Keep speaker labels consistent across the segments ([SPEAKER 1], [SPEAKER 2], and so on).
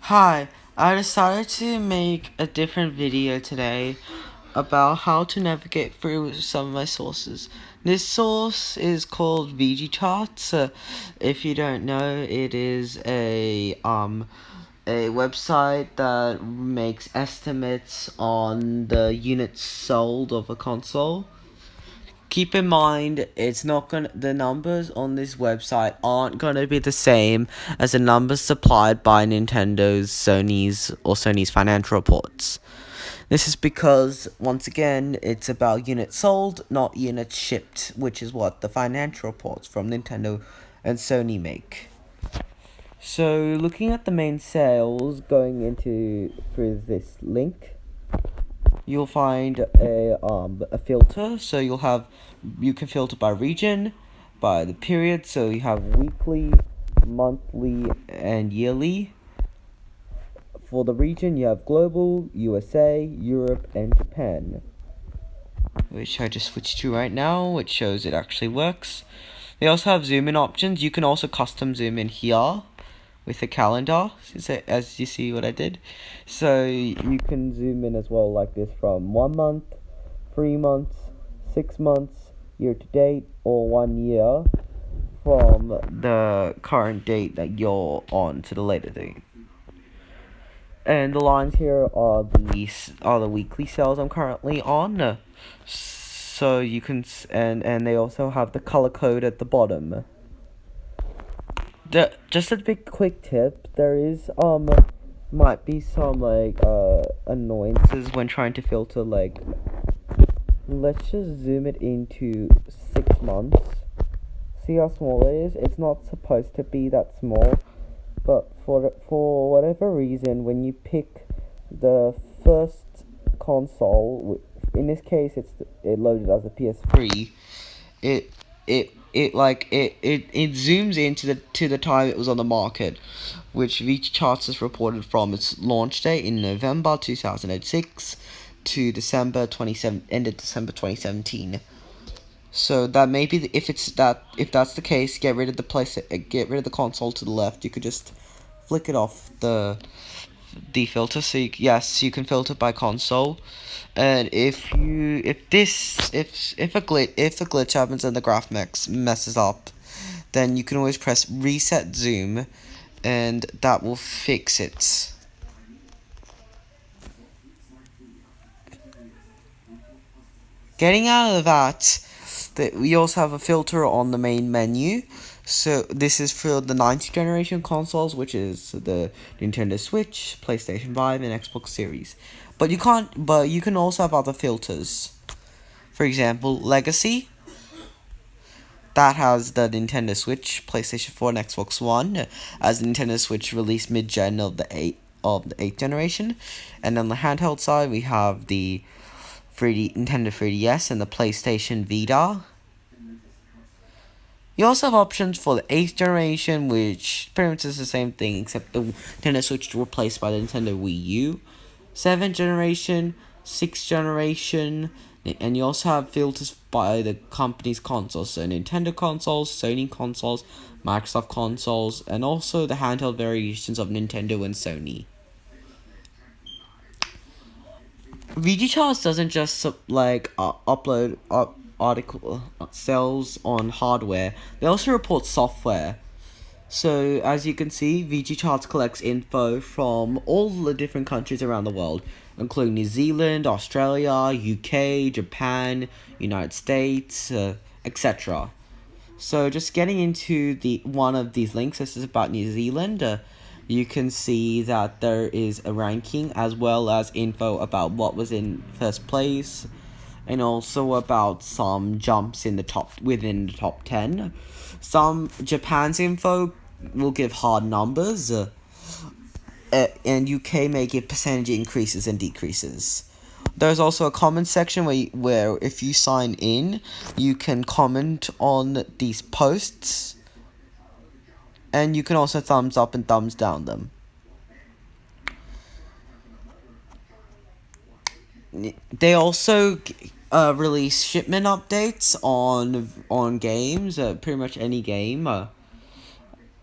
[SPEAKER 1] Hi, I decided to make a different video today about how to navigate through some of my sources. This source is called Vgchartz. If you don't know, it is a website that makes estimates on the units sold of a console. Keep in mind, the numbers on this website aren't gonna be the same as the numbers supplied by Sony's financial reports. This is because, once again, it's about units sold, not units shipped, which is what the financial reports from Nintendo and Sony make. So, looking at the main sales going into through this link, you'll find a filter. So you can filter by region, by the period. So you have weekly, monthly, and yearly. For the region, you have global, USA, Europe, and Japan, which I just switched to right now, which shows it actually works. They also have zoom in options. You can also custom zoom in here with the calendar, as you see what I did. So you can zoom in as well, like this, from 1 month, 3 months, 6 months, year to date, or 1 year from the current date that you're on to the later date. And the lines here are the weekly sales I'm currently on. So you can and they also have the color code at the bottom. Just a big quick tip, there is might be some annoyances when trying to filter. Let's just zoom it into 6 months. See how small it is? It's not supposed to be that small, but for whatever reason, when you pick the first console, in this case it loaded as a PS3, it zooms into the time it was on the market, which Vgchartz has reported from its launch date in November 2006 to end of December 2017. So that maybe if that's the case, get rid of the console to the left. You could just flick it off the filter. So you can filter by console. And if a glitch happens and the graph messes up, then you can always press reset zoom, and that will fix it. Getting out of that, we also have a filter on the main menu. So this is for the 9th generation consoles, which is the Nintendo Switch, PlayStation 5, and Xbox Series. But you can also have other filters. For example, Legacy. That has the Nintendo Switch, PlayStation 4, and Xbox One, as the Nintendo Switch released mid-gen of the 8th generation. And on the handheld side, we have the Nintendo 3DS and the PlayStation Vita. You also have options for the 8th generation, which pretty much is the same thing, except the Nintendo Switch replaced by the Nintendo Wii U. 7th generation, 6th generation, and you also have filters by the company's consoles, so Nintendo consoles, Sony consoles, Microsoft consoles, and also the handheld variations of Nintendo and Sony. Vgchartz doesn't just upload article sales on hardware. They also report software. So as you can see, Vgchartz collects info from all the different countries around the world, including New Zealand, Australia, UK, Japan, United States, etc. So just getting into one of these links, this is about New Zealand. You can see that there is a ranking as well as info about what was in first place, and also about some jumps within the top 10. Some Japan's info will give hard numbers, and UK may give percentage increases and decreases. There's also a comment section where if you sign in, you can comment on these posts, and you can also thumbs up and thumbs down them. They also release shipment updates on games, pretty much any game.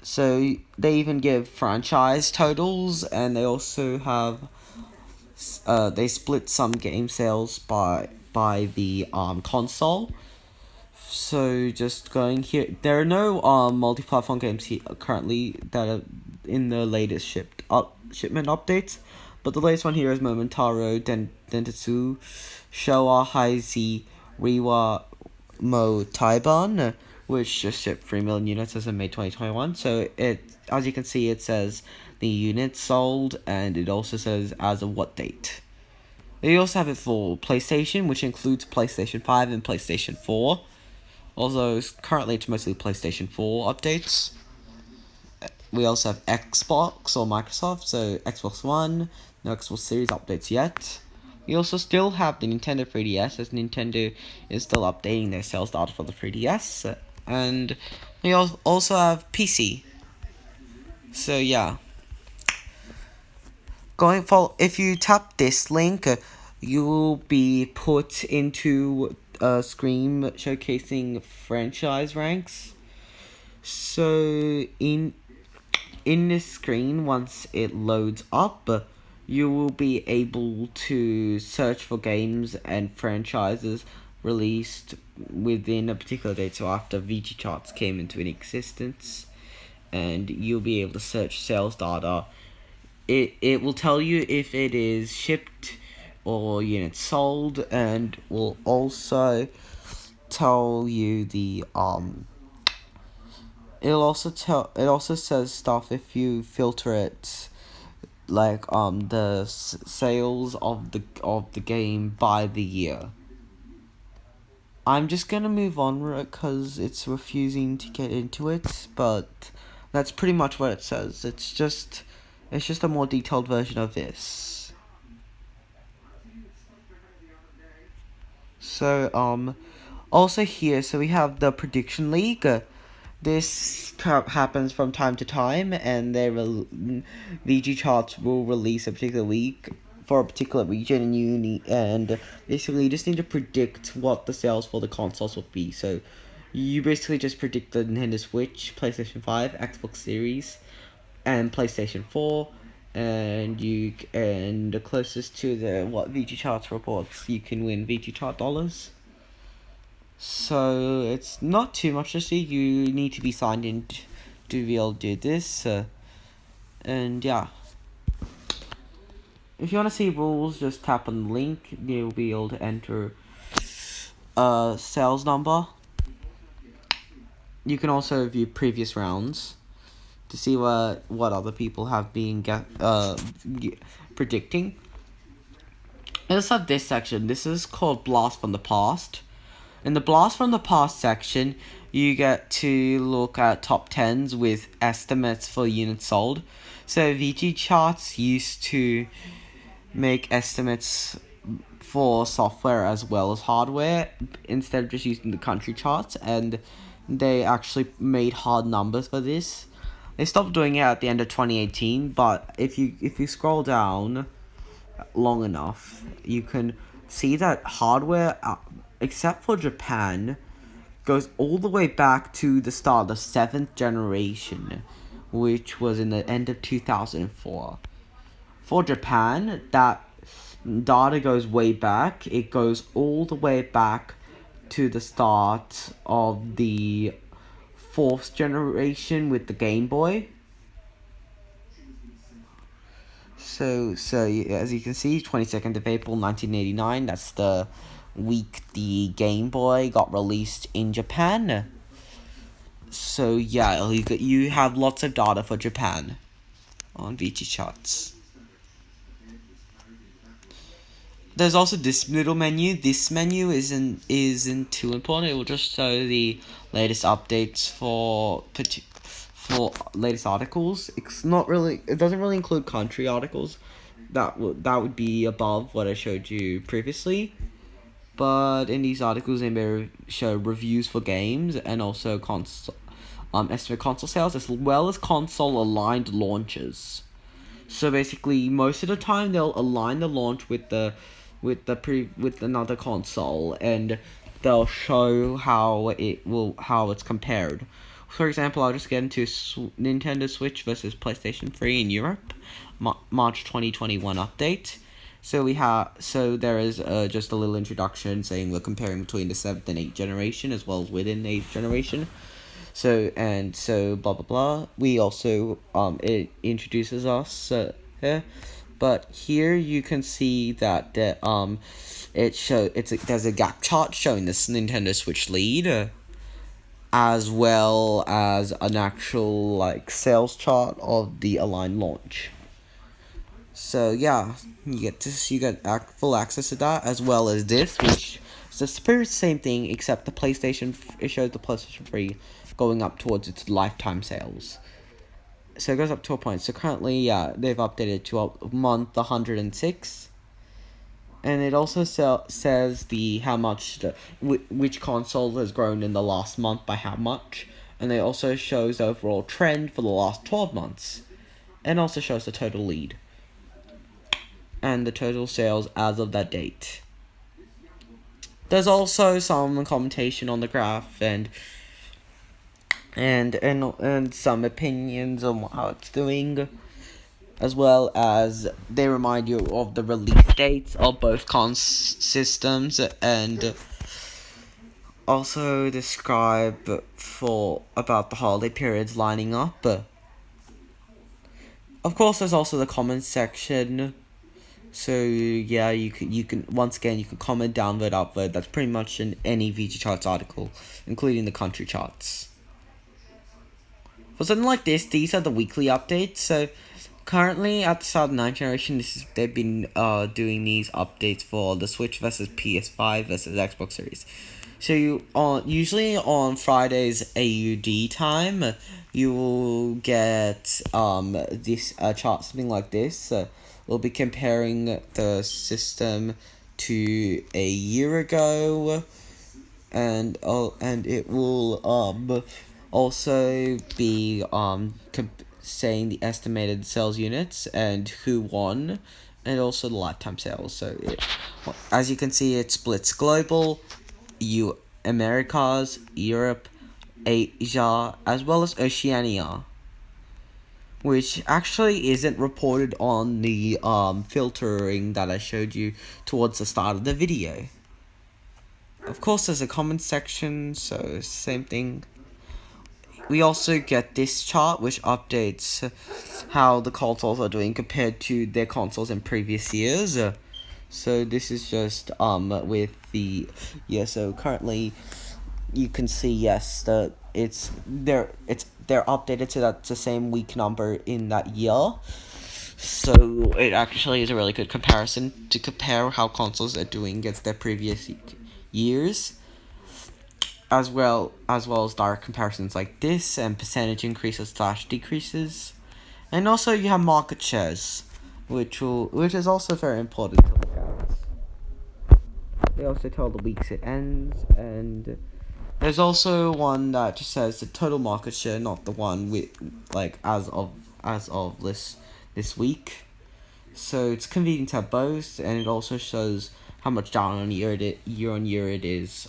[SPEAKER 1] So they even give franchise totals, and they also have they split some game sales by the console. So just going here, there are no multi-platform games here currently that are in the latest shipment updates, but the latest one here is Momotaro Dentetsu Showa Haizi Riwa Mo Taiban, which just shipped 3 million units as of May 2021. So as you can see, it says the units sold, and it also says as of what date. They also have it for PlayStation, which includes PlayStation 5 and PlayStation 4. Although currently it's mostly PlayStation 4 updates. We also have Xbox or Microsoft, so Xbox One, no Xbox Series updates yet. We also still have the Nintendo 3DS, as Nintendo is still updating their sales data for the 3DS. And we also have PC. So yeah. If you tap this link, you will be put into a screen showcasing franchise ranks. So in this screen, once it loads up, you will be able to search for games and franchises released within a particular date. So after Vgchartz came into existence, and you'll be able to search sales data. It will tell you if it is shipped or units sold, and will also tell you the it also says stuff if you filter it, like the sales of the game by the year. I'm just gonna move on because it's refusing to get into it, but that's pretty much what it says. It's just a more detailed version of this. So also here, so we have the prediction league. This happens from time to time, and Vgchartz will release a particular week for a particular region, and basically you just need to predict what the sales for the consoles will be. So you basically just predict the Nintendo Switch, PlayStation 5, Xbox Series, and PlayStation 4, and the closest to the what Vgchartz reports, you can win Vgchartz dollars. So it's not too much to see. You need to be signed in to be able to do this, and yeah. If you want to see rules, just tap on the link. You'll be able to enter sales number. You can also view previous rounds to see what other people have been predicting. And let's have this section. This is called Blast from the Past. In the Blast from the Past section, you get to look at top 10s with estimates for units sold. So Vgchartz used to make estimates for software as well as hardware instead of just using the country charts, and they actually made hard numbers for this. They stopped doing it at the end of 2018, but if you scroll down long enough, you can see that hardware, except for Japan, goes all the way back to the start of the 7th generation, which was in the end of 2004. For Japan, that data goes way back. It goes all the way back to the start of the 4th generation with the Game Boy. So as you can see, 22nd of April 1989, that's the week the Game Boy got released in Japan. So yeah, you have lots of data for Japan on Vgchartz. There's also this middle menu. This menu isn't too important. It will just show the latest updates for latest articles. It doesn't really include country articles. That would be above what I showed you previously. But in these articles, they may show reviews for games and also estimate console sales, as well as console aligned launches. So basically, most of the time they'll align the launch with another console, and they'll show how it's compared. For example, I'll just get into Nintendo Switch versus PlayStation 3 in Europe, March 2021 update. So there is just a little introduction saying we're comparing between the 7th and 8th generation as well as within the 8th generation. So blah blah blah. We also it introduces us here, but here you can see that there's a Vgchartz showing this Nintendo Switch lead, as well as an actual like sales chart of the Align launch. So yeah, you get full access to that, as well as this, which is the pretty same thing, except the PlayStation. It shows the PlayStation 3 going up towards its lifetime sales. So it goes up to a point. So currently, yeah, they've updated to a month 106, and it also says how much which console has grown in the last month by how much, and it also shows the overall trend for the last 12 months, and also shows the total lead and the total sales as of that date. There's also some commentation on the graph and some opinions on how it's doing, as well as they remind you of the release dates of both systems, and also describe about the holiday periods lining up. Of course, there's also the comments section. So yeah, you can once again you can comment, download, upload. That's pretty much in any Vgchartz article, including the country charts. For something like this, these are the weekly updates. So currently at the start of the 9th generation, they've been doing these updates for the Switch versus PS5 versus Xbox Series. So usually on Fridays AUD time, you will get this chart, something like this. We'll be comparing the system to a year ago, and it will also be saying the estimated sales units and who won, and also the lifetime sales. So as you can see, it splits global, Americas, Europe, Asia, as well as Oceania, which actually isn't reported on the filtering that I showed you towards the start of the video. Of course, there's a comment section, so same thing. We also get this chart, which updates how the consoles are doing compared to their consoles in previous years. So this is just with the so currently you can see, yes, that they're updated to that's the same week number in that year. So it actually is a really good comparison to compare how consoles are doing against their previous years, as well as direct comparisons like this and percentage increases / decreases, and also you have market shares, which is also very important to look at. They also tell the weeks it ends, and there's also one that just says the total market share, not the one with like as of this week. So it's convenient to have both, and it also shows how much down on year on year it is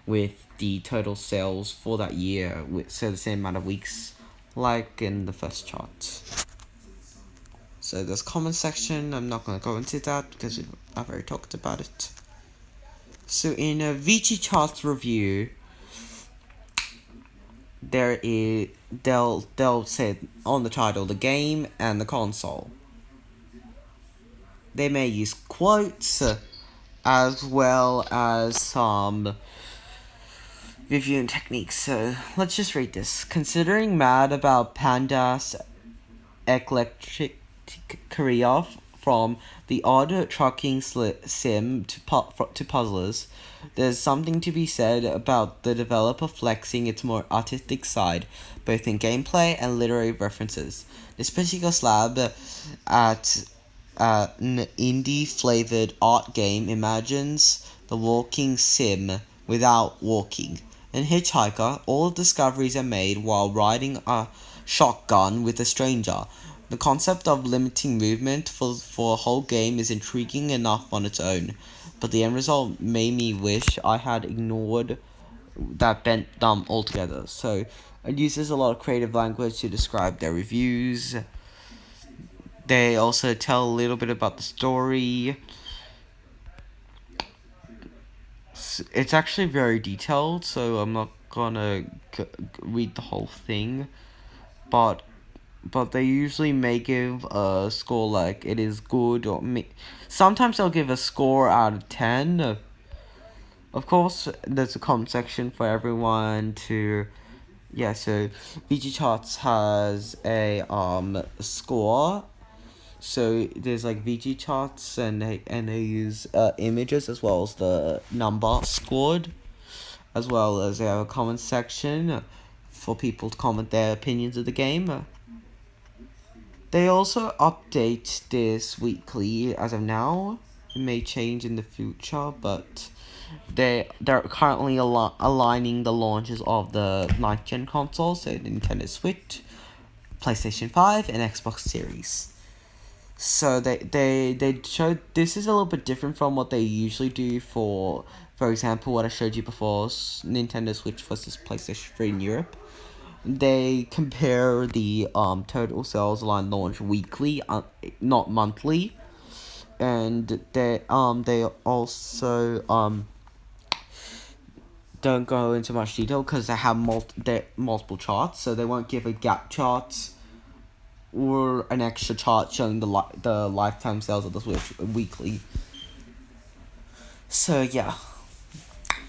[SPEAKER 1] with the total sales for that year, so the same amount of weeks like in the first chart. So there's comment section. I'm not going to go into that because I've already talked about it. So in a Vgchartz review, they'll say on the title the game and the console. They may use quotes as well as some reviewing techniques. So let's just read this. Considering mad about Pandas Eclectic Korea, from the odd trucking sim to puzzlers, there's something to be said about the developer flexing its more artistic side, both in gameplay and literary references. This particular slab at an indie-flavored art game imagines the walking sim without walking. In Hitchhiker, all discoveries are made while riding a shotgun with a stranger. The concept of limiting movement for a whole game is intriguing enough on its own, but the end result made me wish I had ignored that bent thumb altogether. So It uses a lot of creative language to describe their reviews. They also tell a little bit about the story. It's actually very detailed, so I'm not gonna read the whole thing, but they usually may give a score like it is good, or sometimes they'll give a score out of 10. Of course, there's a comment section for everyone to. Yeah, so Vgchartz has a score. So there's like Vgchartz, and they use images as well as the number scored, as well as they have a comment section for people to comment their opinions of the game. They also update this weekly as of now. It may change in the future, but they're currently aligning the launches of the 9th gen consoles, so Nintendo Switch, PlayStation 5, and Xbox Series. So they showed this is a little bit different from what they usually do for example, what I showed you before, Nintendo Switch versus PlayStation 3 in Europe. They compare the total sales line launch weekly, not monthly, and they also don't go into much detail because they have multiple charts, so they won't give a gap chart or an extra chart showing the lifetime sales of the Switch weekly. So yeah,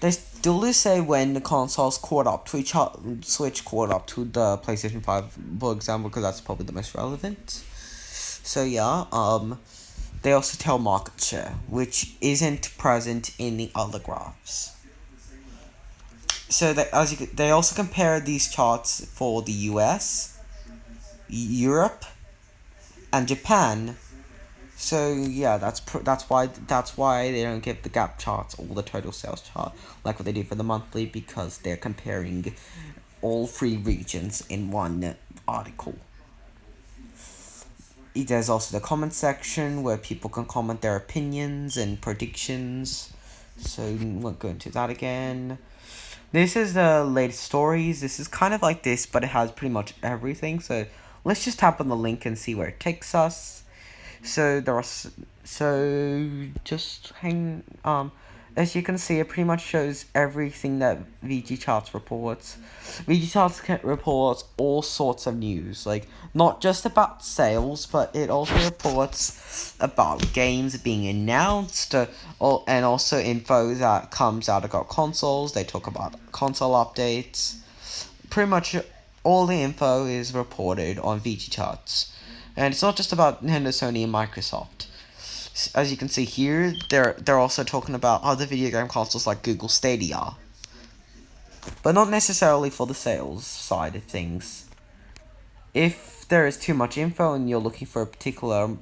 [SPEAKER 1] they still do say when the consoles caught up to each other, Switch caught up to the PlayStation 5, for example, because that's probably the most relevant. So yeah, they also tell market share, which isn't present in the other graphs. So they also compare these charts for the US, Europe, and Japan. So yeah, that's why they don't give the gap charts or the total sales chart like what they do for the monthly, because they're comparing all 3 regions in one article. There's also the comment section where people can comment their opinions and predictions. So we won't go into that again. This is the latest stories. This is kind of like this, but it has pretty much everything. So let's just tap on the link and see where it takes us. So just hang as you can see, it pretty much shows everything that Vgchartz reports. Vgchartz reports all sorts of news, like not just about sales, but it also reports about games being announced, and also info that comes out about consoles. They talk about console updates. Pretty much all the info is reported on Vgchartz. And it's not just about Nintendo, Sony, and Microsoft. As you can see here, they're also talking about other video game consoles like Google Stadia. But not necessarily for the sales side of things. If there is too much info and you're looking for a particular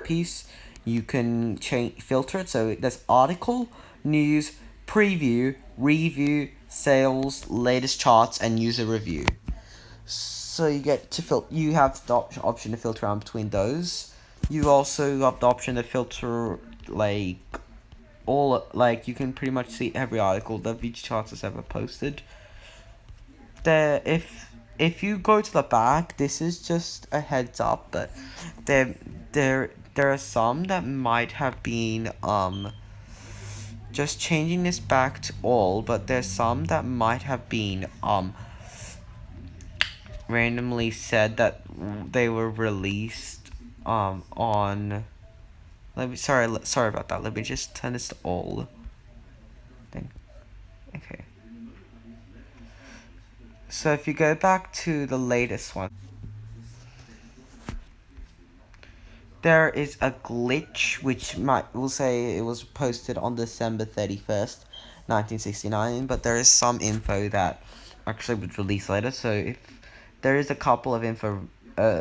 [SPEAKER 1] piece, you can filter it. So there's article, news, preview, review, sales, latest charts, and user review. So you get to you have the option to filter around between those. You also have the option to filter like you can pretty much see every article that Vgchartz has ever posted. If you go to the back, this is just a heads up, but there are some that might have been just changing this back to all, but there's some that might have been randomly said that they were released on sorry about that. Let me just turn this to all. Then okay. So if you go back to the latest one, there is a glitch which will say it was posted on December 31st, 1969, but there is some info that actually was released later. So if there is a couple of info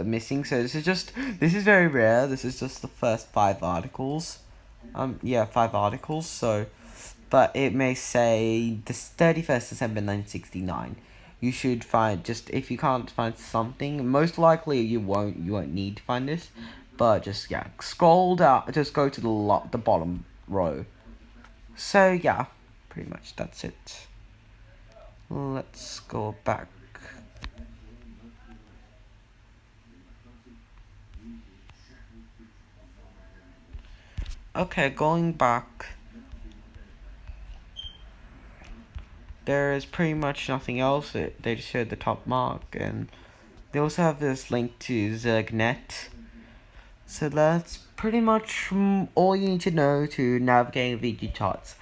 [SPEAKER 1] missing, so this is very rare. This is just the first 5 articles. 5 articles. So, but it may say the 31st December 1969. You should find, just if you can't find something, most likely you won't need to find this, but just scroll down, just go to the bottom row. So yeah, pretty much that's it. Let's go back. Okay, going back, there is pretty much nothing else. They just showed the top mark, and they also have this link to Zergnet. So that's pretty much all you need to know to navigate Vgchartz.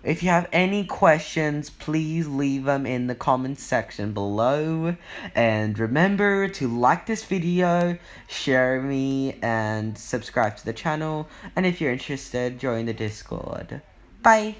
[SPEAKER 1] If you have any questions, please leave them in the comments section below. And remember to like this video, share me, and subscribe to the channel. And if you're interested, join the Discord. Bye!